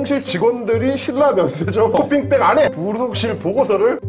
대통령실 직원들이 신라 면세점 쇼핑백 안에 부속실 보고서를.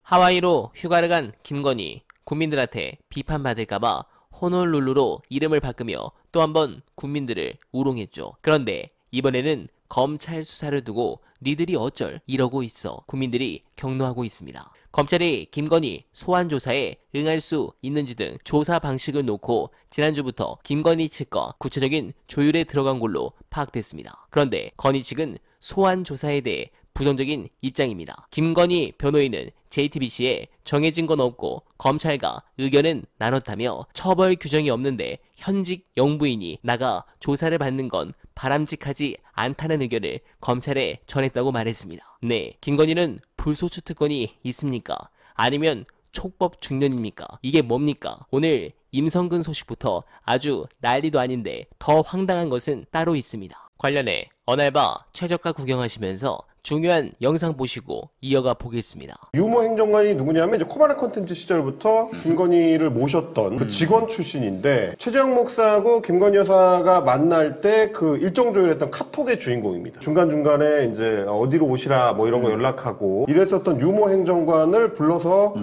하와이로 휴가를 간 김건희, 국민들한테 비판받을까봐 호놀룰루로 이름을 바꾸며 또 한 번 국민들을 우롱했죠. 그런데 이번에는 검찰 수사를 두고 니들이 어쩔 이러고 있어 국민들이 격노하고 있습니다. 검찰이 김건희 소환 조사에 응할 수 있는지 등 조사 방식을 놓고 지난주부터 김건희 측과 구체적인 조율에 들어간 걸로 파악됐습니다. 그런데 건희 측은 소환 조사에 대해 부정적인 입장입니다. 김건희 변호인은 JTBC에 정해진 건 없고 검찰과 의견은 나눴다며 처벌 규정이 없는데 현직 영부인이 나가 조사를 받는 건 바람직하지 않다는 의견을 검찰에 전했다고 말했습니다. 네, 김건희는 불소추 특권이 있습니까? 아니면 촉법 중년입니까? 이게 뭡니까? 오늘 임성근 소식부터 아주 난리도 아닌데 더 황당한 것은 따로 있습니다. 관련해 어날바 최저가 구경하시면서 중요한 영상 보시고 이어가 보겠습니다. 유모 행정관이 누구냐면 이제 코바나 컨텐츠 시절부터 김건희를 모셨던 그 직원 출신인데 최재형 목사하고 김건희 여사가 만날 때 그 일정 조율했던 카톡의 주인공입니다. 중간중간에 이제 어디로 오시라 뭐 이런 거 연락하고 이랬었던 유모 행정관을 불러서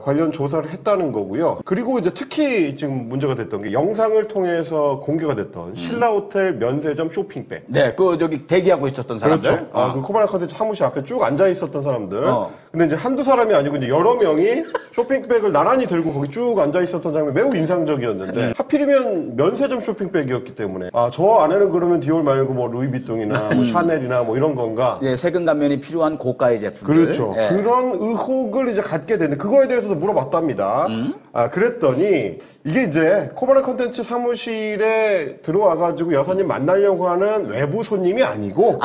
관련 조사를 했다는 거고요. 그리고 이제 특히 지금 문제가 됐던 게 영상을 통해서 공개가 됐던 신라호텔 면세점 쇼핑백. 네, 그 저기 대기하고 있었던 사람들. 그렇죠. 그 코바나 컨텐츠 사무실 앞에 쭉 앉아 있었던 사람들. 근데 이제 한두 사람이 아니고 이제 여러 명이 쇼핑백을 나란히 들고 거기 쭉 앉아 있었던 장면이 매우 인상적이었는데 하필이면 면세점 쇼핑백이었기 때문에 저 안에는 그러면 디올 말고 뭐 루이비통이나 뭐 샤넬이나 뭐 이런 건가? 예, 세금 감면이 필요한 고가의 제품들. 그렇죠. 예. 그런 의혹을 이제 갖게 되는데 그거에 대해서도 물어봤답니다. 그랬더니 이게 이제 코바나 컨텐츠 사무실에 들어와가지고 여사님 만나려고 하는 외부 손님이 아니고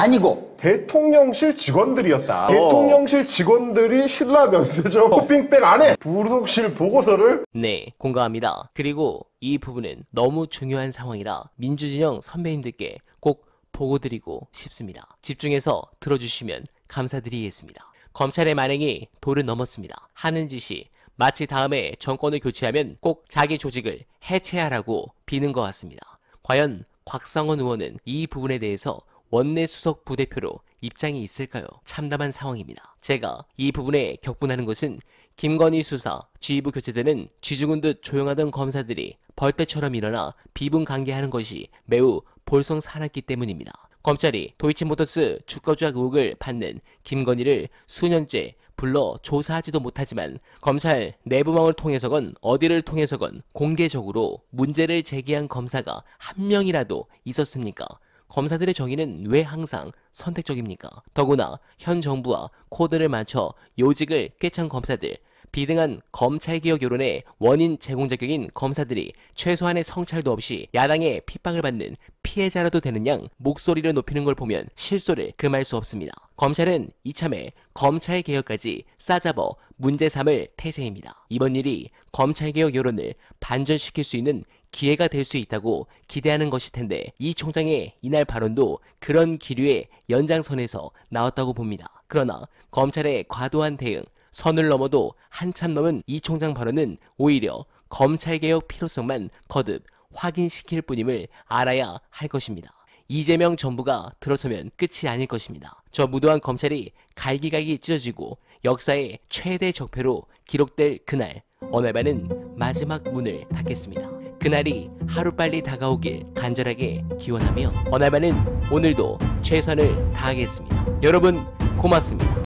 대통령실 직원들이었다. 대통령실 직원들이 신라 면세점 쇼핑백 안에 부속실 보고서를. 네, 공감합니다. 그리고 이 부분은 너무 중요한 상황이라 민주진영 선배님들께 꼭 보고드리고 싶습니다. 집중해서 들어주시면 감사드리겠습니다. 검찰의 만행이 도를 넘었습니다. 하는 짓이 마치 다음에 정권을 교체하면 꼭 자기 조직을 해체하라고 비는 것 같습니다. 과연 곽상원 의원은 이 부분에 대해서 원내 수석 부대표로 입장이 있을까요? 참담한 상황입니다. 제가 이 부분에 격분하는 것은 김건희 수사, 지휘부 교체되는 쥐죽은 듯 조용하던 검사들이 벌떼처럼 일어나 비분간계하는 것이 매우 볼썽사납기 때문입니다. 검찰이 도이치모터스 주가 조작 의혹을 받는 김건희를 수년째 불러 조사하지도 못하지만 검찰 내부망을 통해서건 어디를 통해서건 공개적으로 문제를 제기한 검사가 한 명이라도 있었습니까? 검사들의 정의는 왜 항상 선택적입니까? 더구나 현 정부와 코드를 맞춰 요직을 꿰찬 검사들, 비등한 검찰개혁 여론의 원인 제공 자격인 검사들이 최소한의 성찰도 없이 야당의 핍박을 받는 피해자라도 되는 양 목소리를 높이는 걸 보면 실소를 금할 수 없습니다. 검찰은 이참에 검찰개혁까지 싸잡아 문제 삼을 태세입니다. 이번 일이 검찰개혁 여론을 반전시킬 수 있는 기회가 될 수 있다고 기대하는 것일 텐데 이 총장의 이날 발언도 그런 기류의 연장선에서 나왔다고 봅니다. 그러나 검찰의 과도한 대응, 선을 넘어도 한참 넘은 이 총장 발언은 오히려 검찰개혁 필요성만 거듭 확인시킬 뿐임을 알아야 할 것입니다. 이재명 정부가 들어서면 끝이 아닐 것입니다. 저 무도한 검찰이 갈기갈기 찢어지고 역사의 최대 적폐로 기록될 그날, 어날바는 마지막 문을 닫겠습니다. 그날이 하루빨리 다가오길 간절하게 기원하며 어날바는 오늘도 최선을 다하겠습니다. 여러분 고맙습니다.